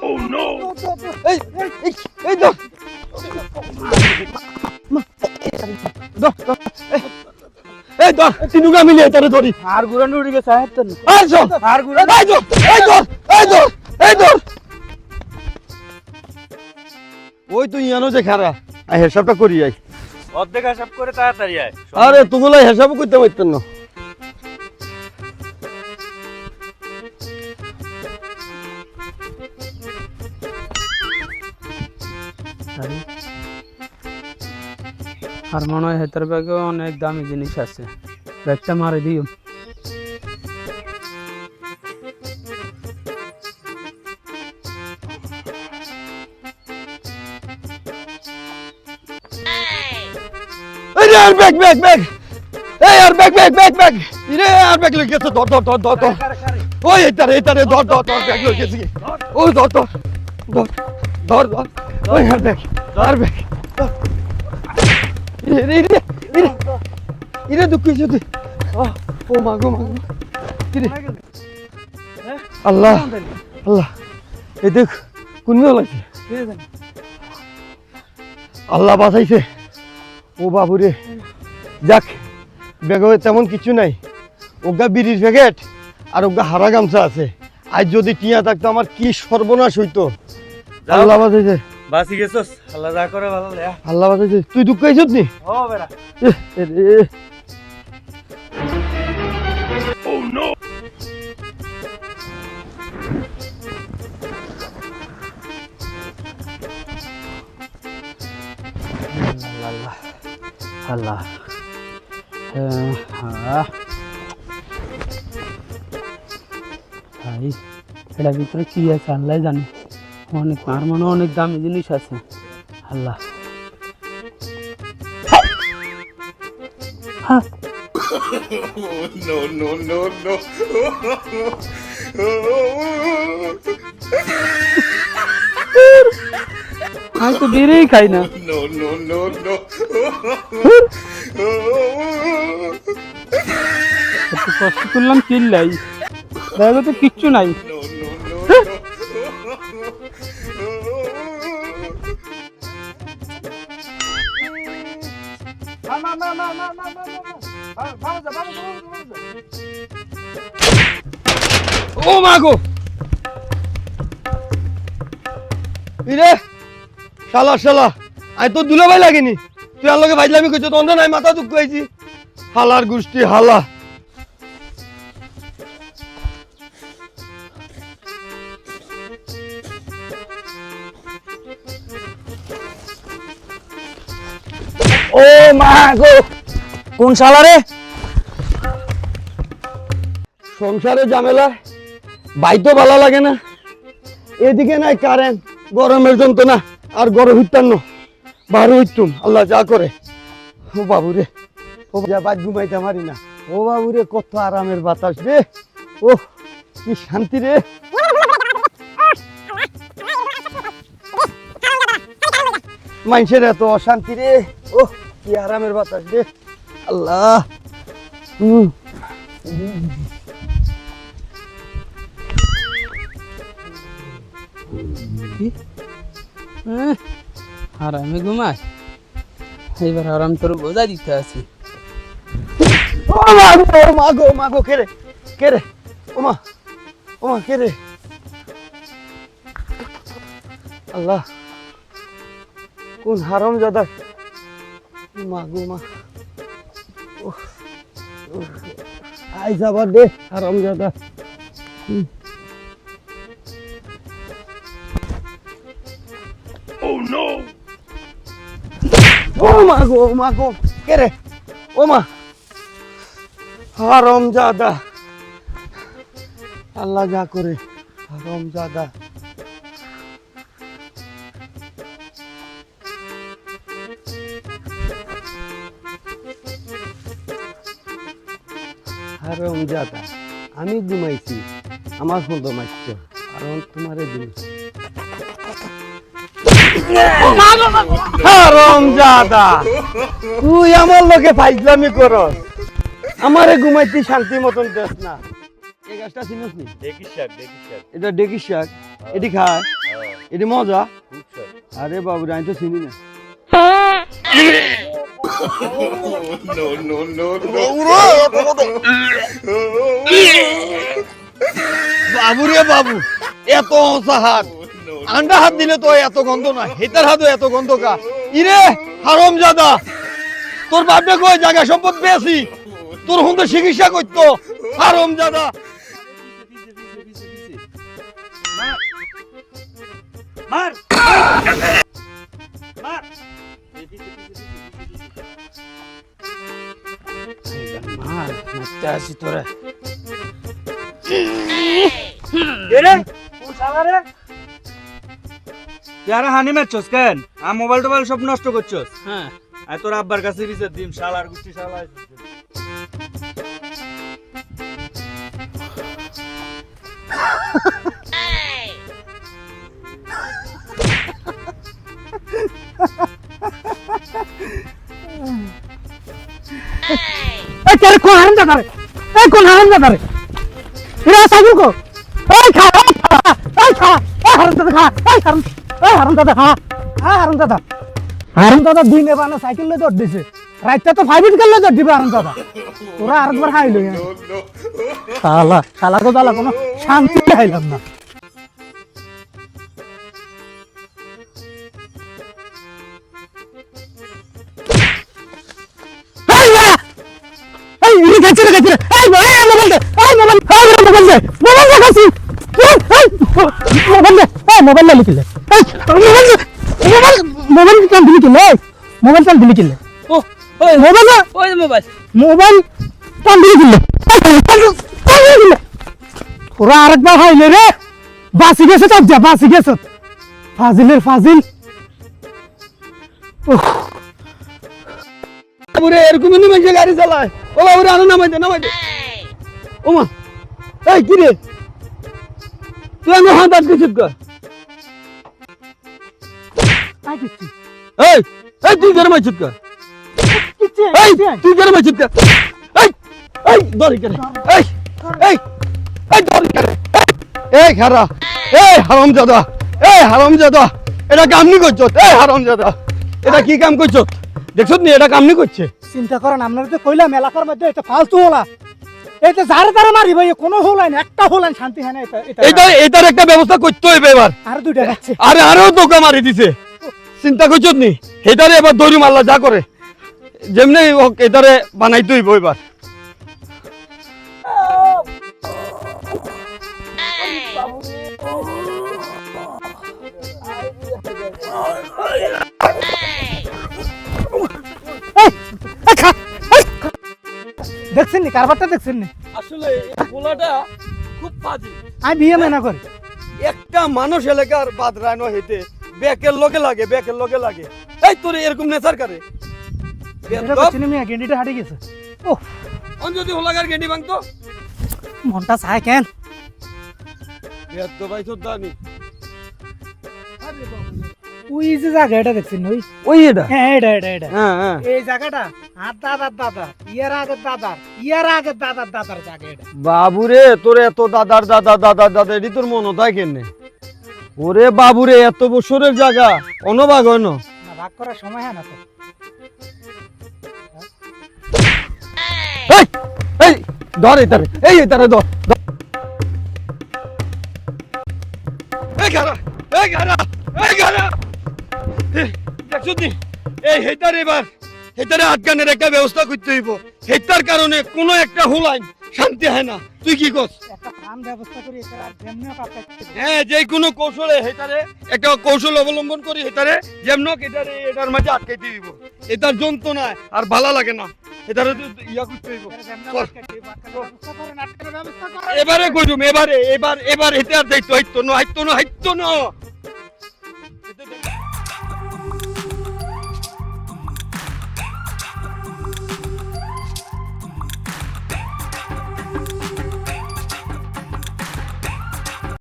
এই এই এই ধর এই ধর তিনুকা মিলে তারে ধরি আর গুরান উড়ে গেছে হাতন এই ধর আর গুরান এই ধর এই ধর এই ধর এই ধর ওই তুই জানো যে খারা আই হিসাবটা করি আই অর্ধেক হিসাব করে তাড়াতাড়ি আয় আরে তুগুলো হিসাব করতে পারতেন না আর মনে হয় হেতার ব্যাগে অনেক দামি জিনিস আছে ব্যাগটা মারে দিও এই আর ব্যাগ ব্যাগ ব্যাগ এই আর ব্যাগ ব্যাগ ব্যাগ ব্যাগ ইরে আর ব্যাগ লয়ে গেছে ধর ধর ধর ধর ধর ওই এটারে ধর ধর ধর ব্যাগ লয়ে গেছে ওই ধর ধর ধর ধর ধর ওই আর ব্যাগ ইরে ইরে ইরে ইরে দুঃখ হইছে ও মা গো ইরে আল্লাহ আল্লাহ এই দেখ কোন লাগছে আল্লাহ বাঁচাইছে ও বাবুরে যাক ব্যাগে তেমন কিছু নাই ওগা বিড়ির প্যাকেট আর ওগা হারা গামছা আছে আজ যদি টিয়া থাকতো আমার কি সর্বনাশ হইতো আল্লাহ বাঁচাইছে বাসি গেছস আল্লাহ যা করে ভালো লে আল্লাহ বাঁচাইছে তুই দুঃখ হইছত নি ও বেটা রে ও নো আল্লাহ আল্লাহ ভাই এটার ভিতরে কি আছে আল্লাহ জানে অনেক আর মনে অনেক দামি জিনিস আছে আল্লাহ আমি তো বেরেই খাই না এত কষ্ট করলাম চিল্লাই দেখো তো কিচ্ছু নাই ও মা গো ইরে শালা শালা আই তো দুলাভাই লাগেনি তুই আর লগে ভাইলামি কইছ তন্দ নাই মাথা দুঃখ হইছি হালার গোষ্ঠী হালা ও মা গো কোন শালা রে সংসারে ঝামেলা বাইতো ভালো লাগে না এদিকে নাই কারেন্ট গরমের যন্ত্রণা আর গরম হইতান্ন বারো হইতুম আল্লাহ যা করে ও বাবুরে ও যা বাদ ঘুমাইতে পারি না ও বাবুরে কত আরামের বাতাস রে ও কি শান্তি রে মানুষের এত অশান্তি রে ও কি আরামের বাতাস রে আল্লাহ আরামে ঘুমাই এবার আরাম তোর বোঝা দিতে আছি ও মা গো কে রে ও মা কে রে আল্লাহ কোন হারাম জাদা মা গো মা আই যাবার দে হারাম জাদা ও মা গো কে রে ও মা হারাম জাদা আল্লাহ যা করে হারাম জাদা হারাম জাদা আমি ঘুমাইছি আমার ফোন মারছ কারণ তোমারে দিন হারাম জাদা তুই আমার লোকে ফাইজলামি করস আমারে ঘুমাইতে শান্তি মতন দেস না এই গাছটা চিনস নি দেখিস শাক এটা ডেকি শাক এটি খায় এটা মজা আরে বাবুরে আমি তো চিনি না বাবুরে বাবু এত অসাহার আন্ডা হাত দিলে তো এত গন্ধ না হেতার হাতও এত গন্ধ কা ইরে হারামজাদা তোর বাপটা কই জায়গা সম্পদ পেয়েছি তোর হুন্দে চিকিৎসা করতো হারামজাদা মার মার মার মারতে আসি তোরে রে কোন শালা রে তুই আরে হানি মারছস কেন মোবাইল টোবাইল সব নষ্ট করছস হ্যাঁ আর তোর আব্বার কাছে বিচার দিম শালার গুষ্টি শালা এই তেরে কোন হারামজাদা রে এই কোন হারামজাদা রে রে সাইকেল কো এই খা এই খা এই হারামজাদা খা এই হারামজাদা খা হারামজাদা দিনে বানা সাইকেল লে দৌড় দিছে রাইতে তো 5 মিনিট গেলে দৌড় দিবে হারামজাদা তোরা আরেকবার খাইলো শালা তো দালা কোনো শান্তি খাইলাম না এই ইনি খাচ্ছে রে এই মোবাইল দে মোবাইল খাচ্ছি মোবাইল লিখিলে মোবাইল কাম দিলি কিলে মোবাইল কাম দিলি কিলে ও ওই মোবাইল মোবাইল কাম দিলি কিলে ওরা আরেকবার খাইলে রে বাসি গেছে তো যা বাসি গেছে ফাজিল বাবুরে এরকম নি মানুষ গাড়ি চালায় ও বাবুরে আনো নামাই দে ওমা এই কি রে তুই আমি হাত দিছিস গো আই কিচ্ছু এই এই তুই গরম আছিস গো এই তুই গরম আছিস গো এই দড়ি করে এই দড়ি করে এই খারা এই হারামজাদা এটা কাম নি করছ এই হারামজাদা এটা কি কাম করছ দেখছস নি এটা কাম নি করছে চিন্তা করেন আপনারা তো কইলাম এলাকার মধ্যে এটা ফালতু হলা এইটা যারে তারা মারি ভাই কোনো হোলাইন একটা হোলাইন শান্তি হয় না এটার একটা ব্যবস্থা করতে হইবে এবার আর দুইটা যাচ্ছে আরো দোকা মারি দিছে চিন্তা করছস নি এটারে এবার দড়ি মারলা যা করে যেমনি হোক এটারে বানাইতে হইব এবার দেখছেন নি কারবারটা দেখছেন নি আসলে এই পোলাটা খুব বাজে আমি বিয়ে মেনা করি একটা মানুষ এলাকার বাদ রায়নো হইতে বেকের লগে লাগে এই তোর এরকম নেচার করে এটা দেখছেন মিয়া গেন্ডিটা হাঁটে গেছে ও অন যদি হোলাগার গেন্ডি ভাঙতো মনটা চায় কেন বেদ তো ভাই দানি ওই যে জায়গা এটা দেখছেন ওই এটা হ্যাঁ এটা হ্যাঁ এই জায়গাটা আর দাদা ইয়ার আগে দাদার জায়গা এটা বাবুরে তোর এত দাদার এটি তোর মনে হয় কেনে ওরে বাবুরে এত বছরের জায়গা অনভাগ হয় না ভাগ করার সময় হয় না তো এই ধর এটারে এটারে ধর এই গারা দেখছো নি এই হেটার এবার হেটারে আটকানের একটা ব্যবস্থা করতে হইব হেটার কারণে কোনো একটা হোলাইন শান্তি হয় না তুই কি কস একটা ফান ব্যবস্থা করি এটা যেমনিও কাপড় হ্যাঁ যে কোনো কৌশলে হেটারে একটা কৌশল অবলম্বন করি হেটারে যেমন হেটারে এটার মাঝে আটকাইতে দিব এটার যন্ত্রণা আর ভালো লাগে না এটারে ইয়া করতে হইব এবারে কইরুম এবার হেটার দায়িত্ব হাইতো না